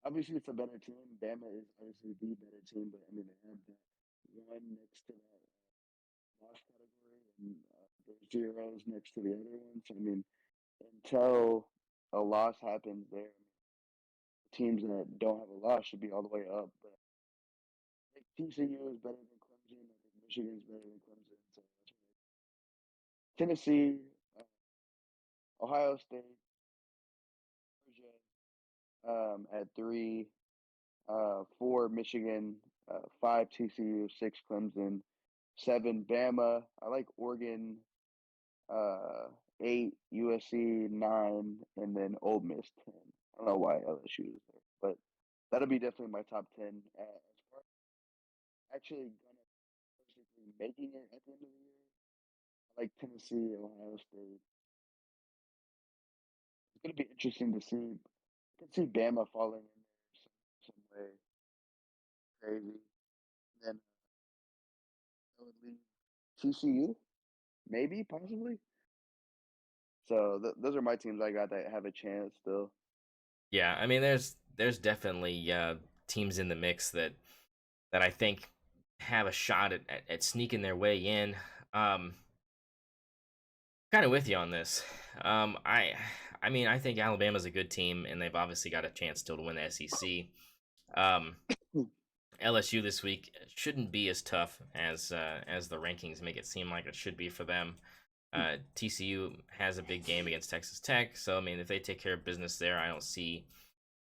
obviously it's a better team. Bama is obviously the better team, but I mean they have that one next to that loss category, and there's zeros next to the other one. So I mean, until a loss happens there, teams that don't have a loss should be all the way up. But I think TCU is better than Clemson. I think Michigan is better than Clemson. So Tennessee, uh, Ohio State, Georgia at 3, 4 Michigan, 5 TCU, 6 Clemson, 7 Bama. I like Oregon, 8 USC, 9, and then Ole Miss 10. I don't know why LSU is there, but that'll be definitely my top 10. As far as actually gonna basically making it at the end of the year, I like Tennessee, Ohio State. It's gonna be interesting to see. I can see Bama falling in there some way crazy. Then that would leave TCU, maybe, possibly. So those are my teams I got that have a chance still. Yeah, I mean, there's definitely teams in the mix that I think have a shot at sneaking their way in. Kind of with you on this. Um, I I mean, I think Alabama's a good team, and they've obviously got a chance still to win the SEC. Um, LSU this week shouldn't be as tough as the rankings make it seem like it should be for them. TCU has a big game against Texas Tech, so I mean, if they take care of business there, I don't see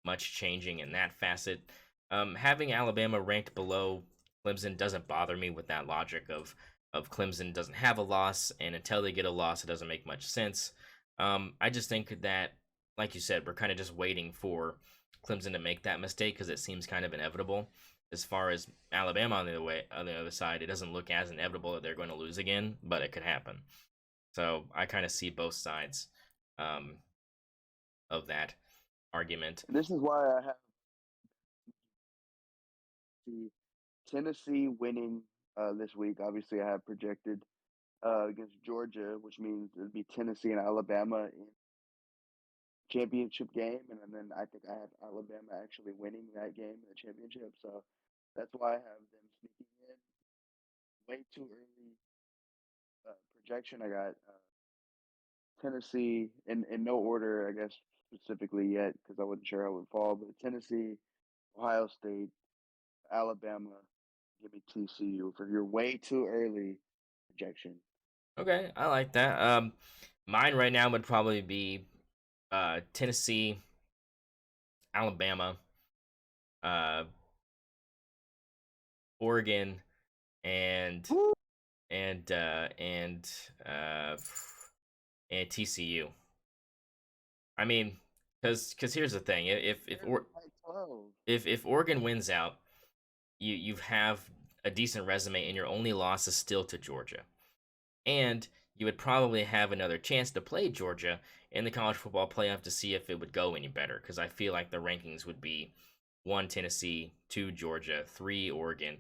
much changing in that facet. Having Alabama ranked below Clemson doesn't bother me with that logic of Clemson doesn't have a loss, and until they get a loss, it doesn't make much sense. I just think that, like you said, we're kind of just waiting for Clemson to make that mistake because it seems kind of inevitable. As far as Alabama on the other side, it doesn't look as inevitable that they're going to lose again, but it could happen. So I kind of see both sides um, of that argument. This is why I have the Tennessee winning this week. Obviously, I have projected against Georgia, which means it'd be Tennessee and Alabama in championship game, and then I think I have Alabama actually winning that game, the championship. So that's why I have them sneaking in. Way too early projection. I got Tennessee in no order, I guess specifically yet because I wasn't sure how it would fall, but Tennessee, Ohio State, Alabama, give me TCU for your way too early projection. Okay, I like that. Mine right now would probably be Tennessee, Alabama, uh, Oregon, and Woo! and uh, and uh, and TCU. I mean, because here's the thing: if Oregon wins out, you have a decent resume, and your only loss is still to Georgia, and you would probably have another chance to play Georgia in the college football playoff to see if it would go any better. Because I feel like the rankings would be 1 Tennessee, 2 Georgia, 3 Oregon,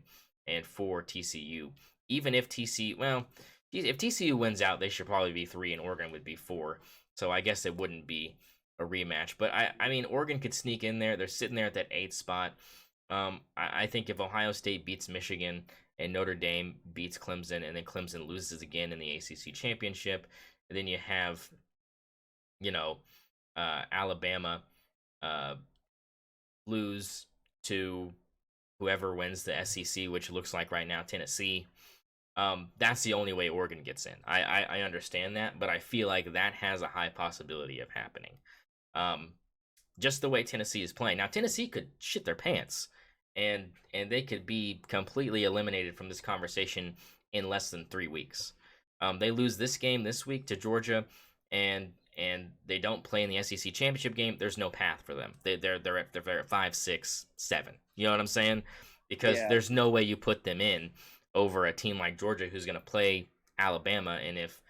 and 4 TCU. Even if if TCU wins out, they should probably be 3 and Oregon would be 4. So I guess it wouldn't be a rematch. But I mean, Oregon could sneak in there. They're sitting there at that 8th spot. I think if Ohio State beats Michigan and Notre Dame beats Clemson, and then Clemson loses again in the ACC championship, and then you have, you know, Alabama lose to whoever wins the SEC, which looks like right now Tennessee. That's the only way Oregon gets in. I understand that, but I feel like that has a high possibility of happening. Just the way Tennessee is playing. Now, Tennessee could shit their pants, and they could be completely eliminated from this conversation in less than 3 weeks. They lose this game this week to Georgia, and they don't play in the SEC championship game. There's no path for them. They're at 5, 6, 7. You know what I'm saying? Because Yeah, there's no way you put them in over a team like Georgia who's going to play Alabama, and if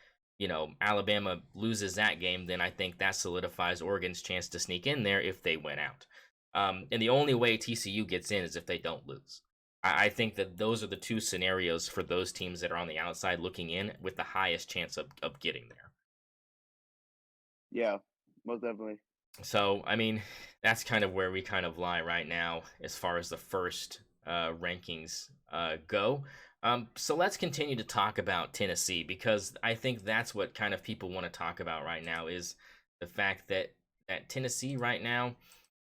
Alabama loses that game, then I think that solidifies Oregon's chance to sneak in there if they win out. And the only way TCU gets in is if they don't lose. I think that those are the two scenarios for those teams that are on the outside looking in with the highest chance of getting there. yeah, most definitely. So, I mean, that's kind of where we kind of lie right now as far as the first rankings go. So let's continue to talk about Tennessee because I think that's what kind of people want to talk about right now is the fact that Tennessee right now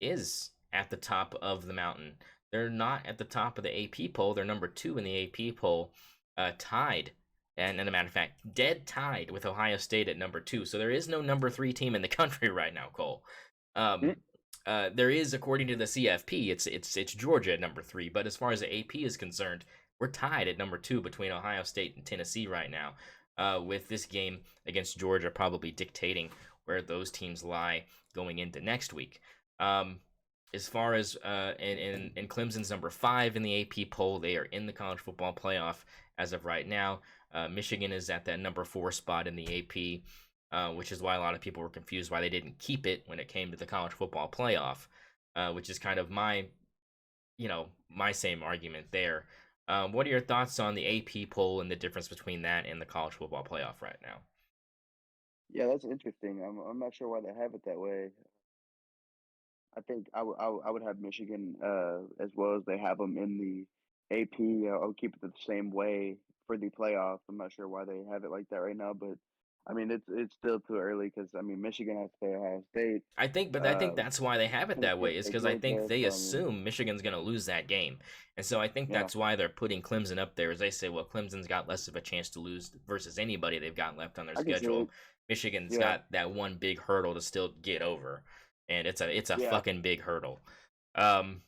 is at the top of the mountain. They're not at the top of the AP poll. They're number 2 in the AP poll, tied, and as a matter of fact, dead tied with Ohio State at number 2. So there is no number 3 team in the country right now, Cole. Mm. There is, according to the CFP, it's Georgia at number 3. But as far as the AP is concerned, we're tied at number 2 between Ohio State and Tennessee right now. With this game against Georgia probably dictating where those teams lie going into next week. As far as and Clemson's number 5 in the AP poll, they are in the college football playoff as of right now. Michigan is at that number 4 spot in the AP, which is why a lot of people were confused why they didn't keep it when it came to the college football playoff, which is kind of my same argument there. What are your thoughts on the AP poll and the difference between that and the college football playoff right now? Yeah, that's interesting. I'm not sure why they have it that way. I think I would have Michigan as well as they have them in the AP. I'll keep it the same way for the playoffs. I'm not sure why they have it like that right now, but I mean it's still too early because I mean Michigan has to play Ohio State. I think that's why they have it that Tennessee has way is to play because I think Georgia. they So I mean, assume Michigan's going to lose that game, and so I think yeah, that's why they're putting Clemson up there. As they say, well, Clemson's got less of a chance to lose versus anybody they've got left on their I can see it. schedule. Michigan's Yeah, got that one big hurdle to still get over, and it's a yeah, fucking big hurdle. Um,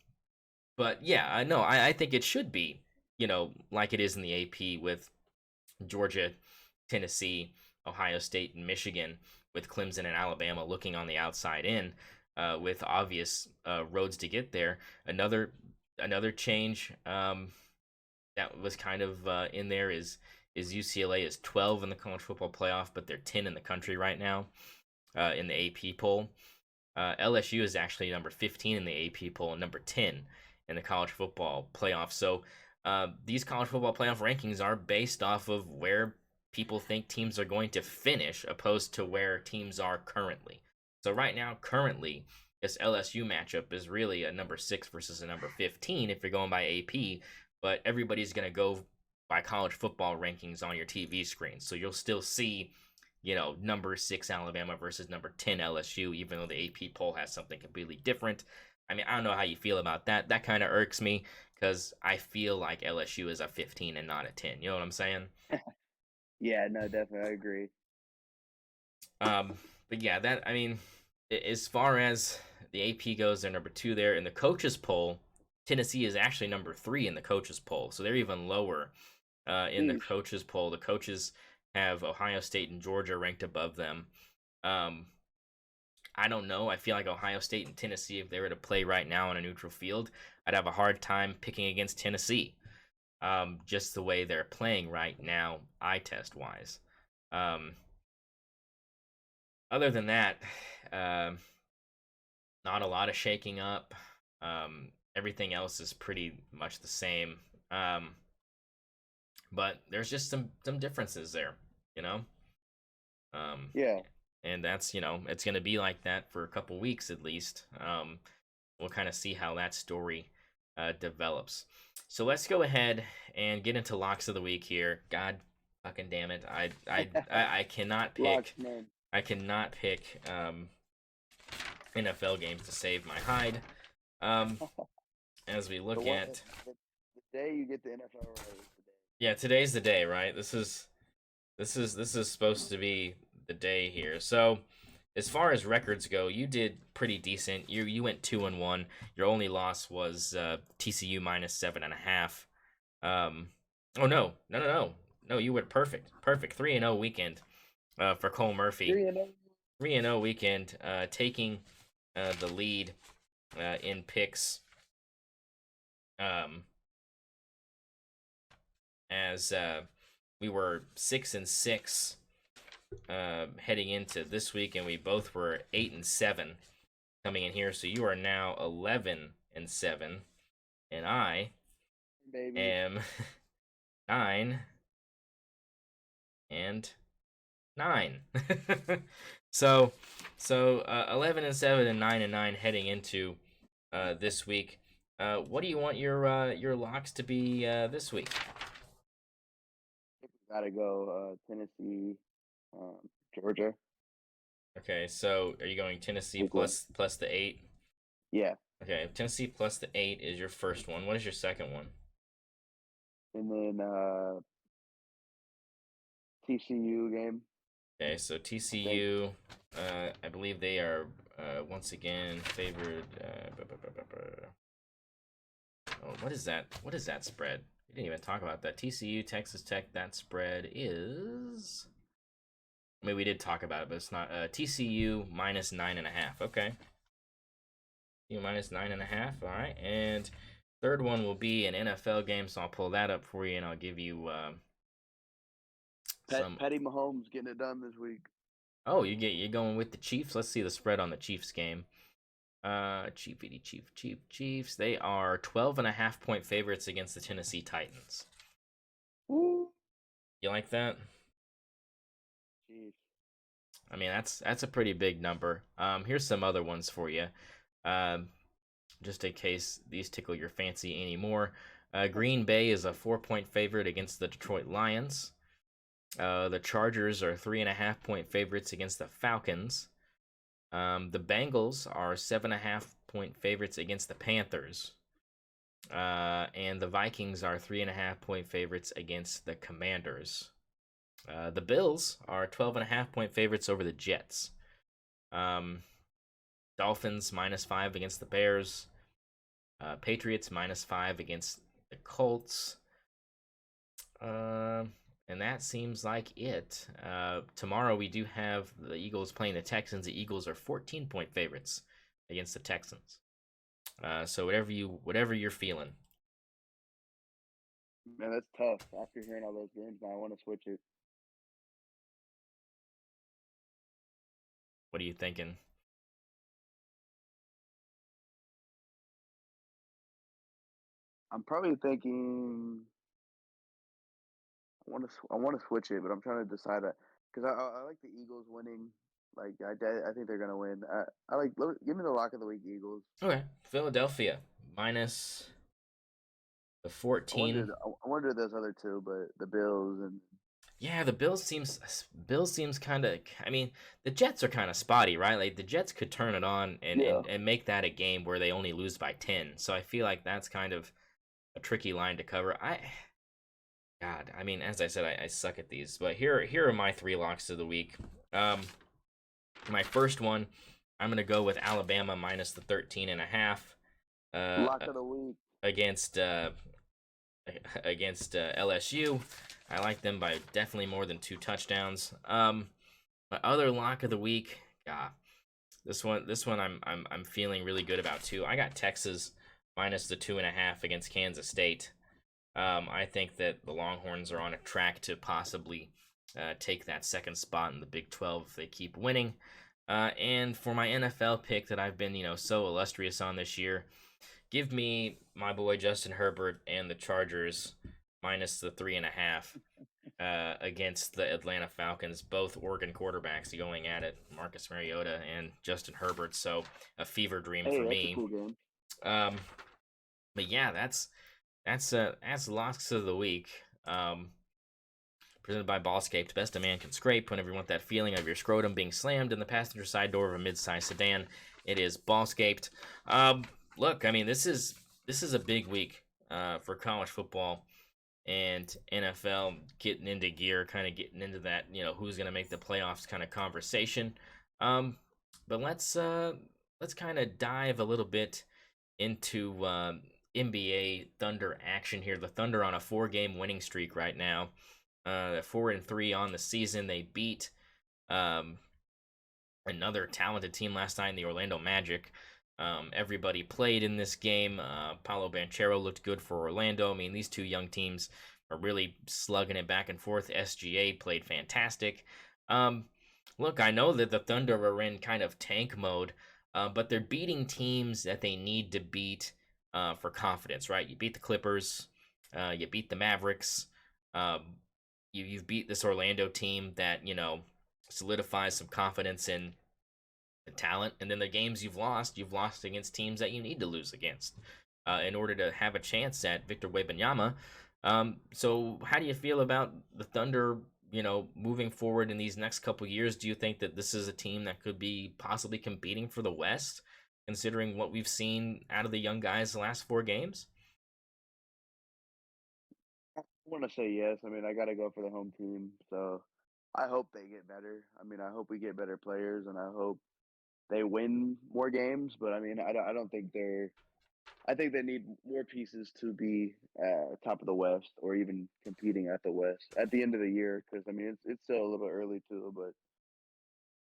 but yeah, I know I think it should be like it is in the AP with Georgia, Tennessee, Ohio State, and Michigan, with Clemson and Alabama looking on the outside in, with obvious roads to get there. Another change that was kind of in there is UCLA is 12 in the college football playoff, but they're 10 in the country right now in the AP poll. LSU is actually number 15 in the AP poll and number 10 in the college football playoff. So these college football playoff rankings are based off of where people think teams are going to finish opposed to where teams are currently. So right now, currently, this LSU matchup is really a number 6 versus a number 15 if you're going by AP, but everybody's going to go by college football rankings on your TV screen. So you'll still see number 6 Alabama versus number 10 LSU, even though the AP poll has something completely different. I mean, I don't know how you feel about that. That kind of irks me because I feel like LSU is a 15 and not a 10. You know what I'm saying? yeah. No, definitely, I agree. Um, but yeah, I mean, as far as the AP goes, they're number 2 there. In the coaches poll, Tennessee is actually number 3 in the coaches poll. So they're even lower in the Sheesh. coaches poll. The coaches have Ohio State and Georgia ranked above them. Um, I don't know. I feel like Ohio State and Tennessee, if they were to play right now on a neutral field, I'd have a hard time picking against Tennessee. Just the way they're playing right now, eye test wise. Um, Other than that, uh, not a lot of shaking up. Everything else is pretty much the same. But there's just some differences there, you know. Um, Yeah, and that's it's going to be like that for a couple weeks at least. We'll kind of see how that story develops. So let's go ahead and get into locks of the week here. God fucking damn it! I cannot locks, pick. man. I cannot pick NFL games to save my hide. Um, as we The look one, at the day you get the NFL right is the day. yeah, today's the day, right? This is supposed to be the day here. So, as far as records go, you did pretty decent. You went 2-1. Your only loss was TCU minus 7.5. Oh no! You went perfect. 3-0 weekend for Cole Murphy. 3-0. 3-0 weekend, taking the lead in picks. As we were 6-6 heading into this week, and we both were 8-7 coming in here. So you are now 11-7, and I Baby. am 9-7. 9. so 11-7 and 9-9 heading into this week. What do you want your locks to be this week? Gotta go Tennessee, Georgia. Okay, so are you going Tennessee Week one. plus the 8? Yeah, Okay, Tennessee plus the 8 is your first one. What is your second one? and then TCU game. Okay, so TCU, I believe they are once again favored. Oh, what is that? What is that spread? We didn't even talk about that. TCU, Texas Tech. That spread is. I mean, we did talk about it, but it's not. TCU minus 9.5. Okay. TCU minus 9.5. All right, and third one will be an NFL game, so I'll pull that up for you, and I'll give you some. Patty Mahomes getting it done this week. Oh, you're going with the Chiefs. Let's see the spread on the Chiefs game. Chiefs. They are 12.5-point favorites against the Tennessee Titans. Woo. You like that? Jeez. I mean, that's a pretty big number. Here's some other ones for you. Just in case these tickle your fancy anymore. Green Bay is a 4-point favorite against the Detroit Lions. The Chargers are 3.5-point favorites against the Falcons. The Bengals are 7.5-point favorites against the Panthers. And the Vikings are 3.5-point favorites against the Commanders. The Bills are 12.5-point favorites over the Jets. Dolphins -5 against the Bears. Patriots -5 against the Colts. And that seems like it. Tomorrow we do have the Eagles playing the Texans. The Eagles are 14-point favorites against the Texans. So whatever you're feeling. Man, that's tough. After hearing all those games, now I want to switch it. What are you thinking? I'm probably thinking I want to switch it, but I'm trying to decide because I like the Eagles winning. Like I think they're gonna win. Give me the lock of the week, Eagles. Okay, Philadelphia minus the 14. I wonder those other two, but the Bills and Yeah, the Bills seems kind of. I mean, the Jets are kind of spotty, right? Like the Jets could turn it on and make that a game where they only lose by 10. So I feel like that's kind of a tricky line to cover. God, I mean, as I said, I suck at these, but here are my 3 locks of the week. My first one, I'm gonna go with Alabama minus the 13.5. Lock of the week against LSU. I like them by definitely more than 2 touchdowns. My other lock of the week, this one I'm feeling really good about too. I got Texas minus the 2.5 against Kansas State. I think that the Longhorns are on a track to possibly take that second spot in the Big 12 if they keep winning. And for my NFL pick that I've been, so illustrious on this year, give me my boy Justin Herbert and the Chargers minus the 3.5 against the Atlanta Falcons. Both Oregon quarterbacks going at it, Marcus Mariota and Justin Herbert. So a fever dream for me. A cool game. But yeah, that's locks of the week. Presented by Ballscaped. Best a man can scrape. Whenever you want that feeling of your scrotum being slammed in the passenger side door of a mid-sized sedan, it is Ballscaped. Look, I mean, this is a big week for college football and NFL getting into gear, kind of getting into that, who's going to make the playoffs kind of conversation. But let's kind of dive a little bit into NBA Thunder action here. The Thunder on a 4-game winning streak right now. They're 4-3 on the season. They beat another talented team last night in the Orlando Magic. Everybody played in this game. Paolo Banchero looked good for Orlando. I mean, these two young teams are really slugging it back and forth. SGA played fantastic. Look, I know that the Thunder are in kind of tank mode, but they're beating teams that they need to beat for confidence, right? You beat the Clippers. You beat the Mavericks. You've beat this Orlando team that, solidifies some confidence in the talent. And then the games you've lost against teams that you need to lose against in order to have a chance at Victor Wembanyama. So how do you feel about the Thunder, moving forward in these next couple years? Do you think that this is a team that could be possibly competing for the West, considering what we've seen out of the young guys the last 4 games? I want to say yes. I mean, I got to go for the home team. So I hope they get better. I mean, I hope we get better players, and I hope they win more games. But I mean, I don't think they're. I think they need more pieces to be top of the West or even competing at the West at the end of the year. Because I mean, it's still a little bit early too. But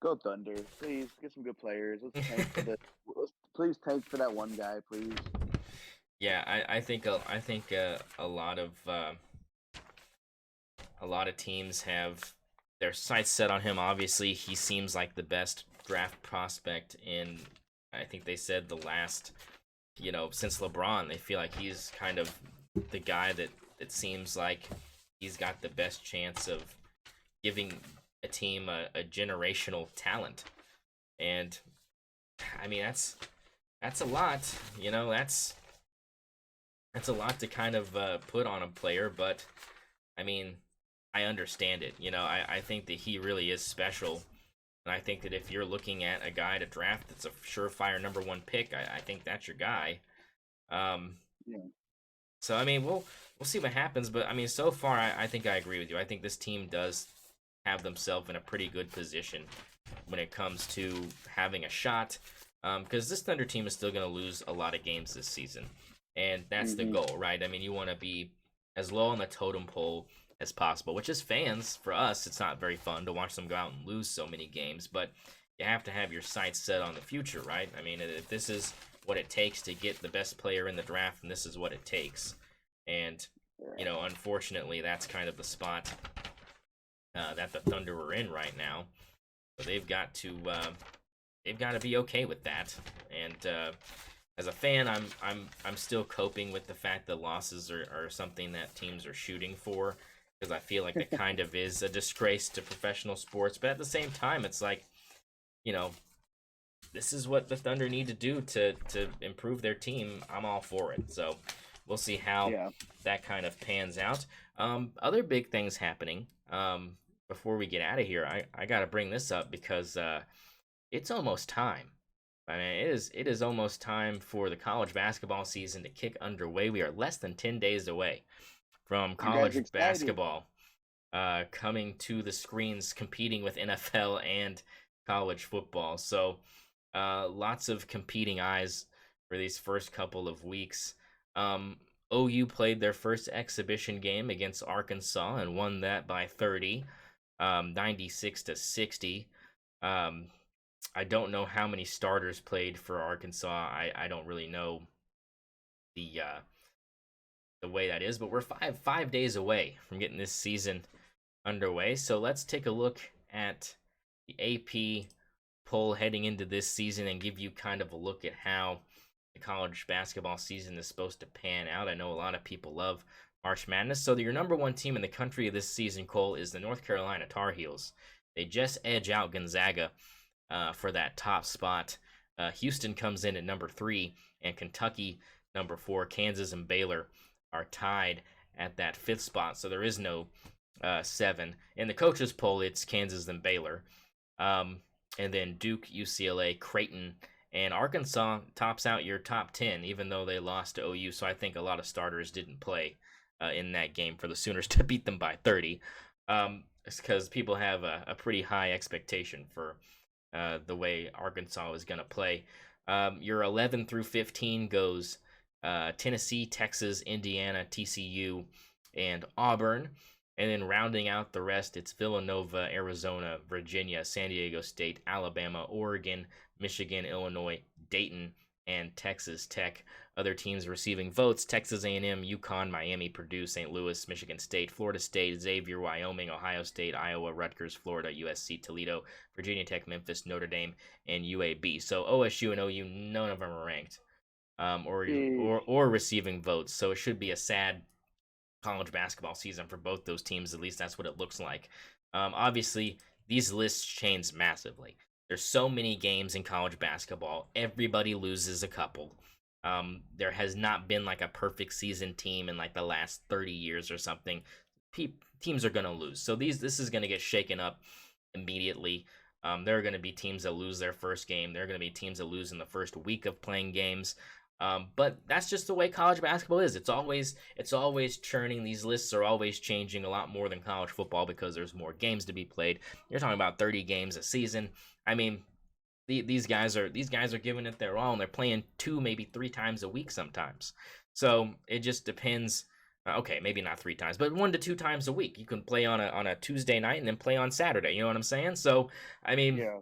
go Thunder, please get some good players. Let's tank for the. Let's please tank for that one guy, please. Yeah, I think a lot of teams have their sights set on him. Obviously, he seems like the best draft prospect in, I think they said, the last, since LeBron. They feel like he's kind of the guy that it seems like he's got the best chance of giving a team a generational talent. And I mean, that's a lot, that's a lot to kind of put on a player. But I mean, I understand it. I think that he really is special. And I think that if you're looking at a guy to draft that's a surefire #1 pick, I think that's your guy. Yeah. So I mean, we'll see what happens. But I mean, so far, I think I agree with you. I think this team does have themselves in a pretty good position when it comes to having a shot. Because this Thunder team is still going to lose a lot of games this season, and that's the goal, right? I mean, you want to be as low on the totem pole as possible, which is fans, for us, it's not very fun to watch them go out and lose so many games, but you have to have your sights set on the future, right? I mean, if this is what it takes to get the best player in the draft, and this is what it takes. And, unfortunately, that's kind of the spot that the Thunder are in right now. So they've got to be okay with that. And as a fan, I'm still coping with the fact that losses are something that teams are shooting for, because I feel like it kind of is a disgrace to professional sports. But at the same time, it's like, this is what the Thunder need to do to improve their team. I'm all for it. So we'll see how that kind of pans out. Other big things happening. Before we get out of here, I got to bring this up because it's almost time. I mean, it is almost time for the college basketball season to kick underway. We are less than 10 days away from college basketball coming to the screens, competing with NFL and college football. So lots of competing eyes for these first couple of weeks. OU played their first exhibition game against Arkansas and won that by 30, 96-60. I don't know how many starters played for Arkansas. I don't really know the way that is, but we're five days away from getting this season underway. So let's take a look at the AP poll heading into this season and give you kind of a look at how the college basketball season is supposed to pan out. I know a lot of people love March Madness. So your #1 team in the country this season, Cole, is the North Carolina Tar Heels. They just edge out Gonzaga for that top spot. Houston comes in at #3, and Kentucky #4. Kansas and Baylor are tied at that 5th spot, so there is no 7. In the coaches poll, it's Kansas and Baylor. And then Duke, UCLA, Creighton, and Arkansas tops out your top 10, even though they lost to OU. So I think a lot of starters didn't play in that game for the Sooners to beat them by 30. It's because people have a pretty high expectation for the way Arkansas is going to play. Your 11 through 15 goes Tennessee, Texas, Indiana, TCU, and Auburn. And then rounding out the rest, it's Villanova, Arizona, Virginia, San Diego State, Alabama, Oregon, Michigan, Illinois, Dayton, and Texas Tech. Other teams receiving votes: Texas A&M, UConn, Miami, Purdue, St. Louis, Michigan State, Florida State, Xavier, Wyoming, Ohio State, Iowa, Rutgers, Florida, USC, Toledo, Virginia Tech, Memphis, Notre Dame, and UAB. So OSU and OU, none of them are ranked or receiving votes. So it should be a sad college basketball season for both those teams. At least that's what it looks like. Obviously, these lists change massively. There's so many games in college basketball. Everybody loses a couple. There has not been like a perfect season team in like the last 30 years or something. Teams are gonna lose, so this is gonna get shaken up immediately. There are going to be teams that lose their first game. There are going to be teams that lose in the first week of playing games. But that's just the way college basketball is. It's always churning. These lists are always changing a lot more than college football because there's more games to be played. You're talking about 30 games a season. I mean, these guys are giving it their all, and they're playing 2, maybe 3 times a week sometimes. So it just depends. Okay, maybe not 3 times, but 1 to 2 times a week. You can play on a Tuesday night and then play on Saturday. You know what I'm saying? So, I mean, Yeah.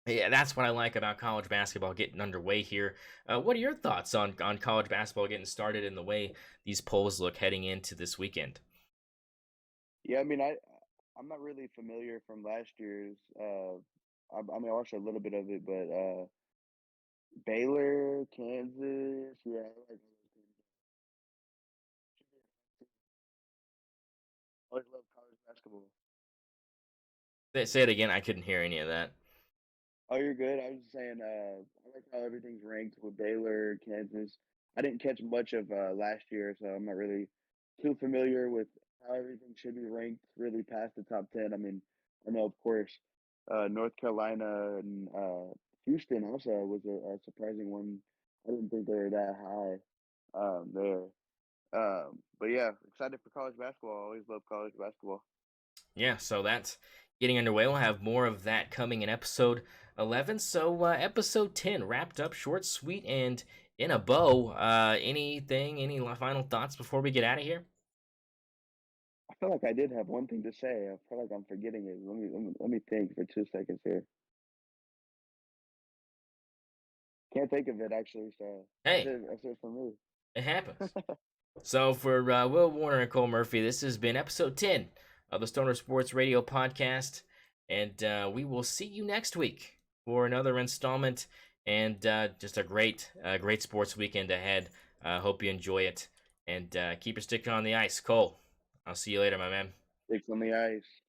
yeah, that's what I like about college basketball getting underway here. What are your thoughts on college basketball getting started and the way these polls look heading into this weekend? Yeah, I mean, I'm not really familiar from last year's. I mean, I watched a little bit of it, but Baylor, Kansas, yeah, I like all those teams. I always love college basketball. Say it again. I couldn't hear any of that. Oh, you're good. I was just saying, I like how everything's ranked with Baylor, Kansas. I didn't catch much of last year, so I'm not really too familiar with how everything should be ranked really past the top 10. I mean, I know, of course, North Carolina and Houston also was a surprising one. I didn't think they were that high there. But yeah, excited for college basketball. I always love college basketball. Yeah, so that's getting underway. We'll have more of that coming in episode 11. So, episode 10 wrapped up short, sweet, and in a bow. Any final thoughts before we get out of here? I feel like I did have one thing to say. I feel like I'm forgetting it. Let me think for 2 seconds here. Can't think of it actually. So that's Hey, it. That's it for me. it happens. So, for Will Warner and Cole Murphy, this has been episode 10 of the Stoner Sports Radio podcast. And we will see you next week for another installment and just a great sports weekend ahead. Hope you enjoy it and keep your stick on the ice. Cole, I'll see you later, my man. Sticks on the ice.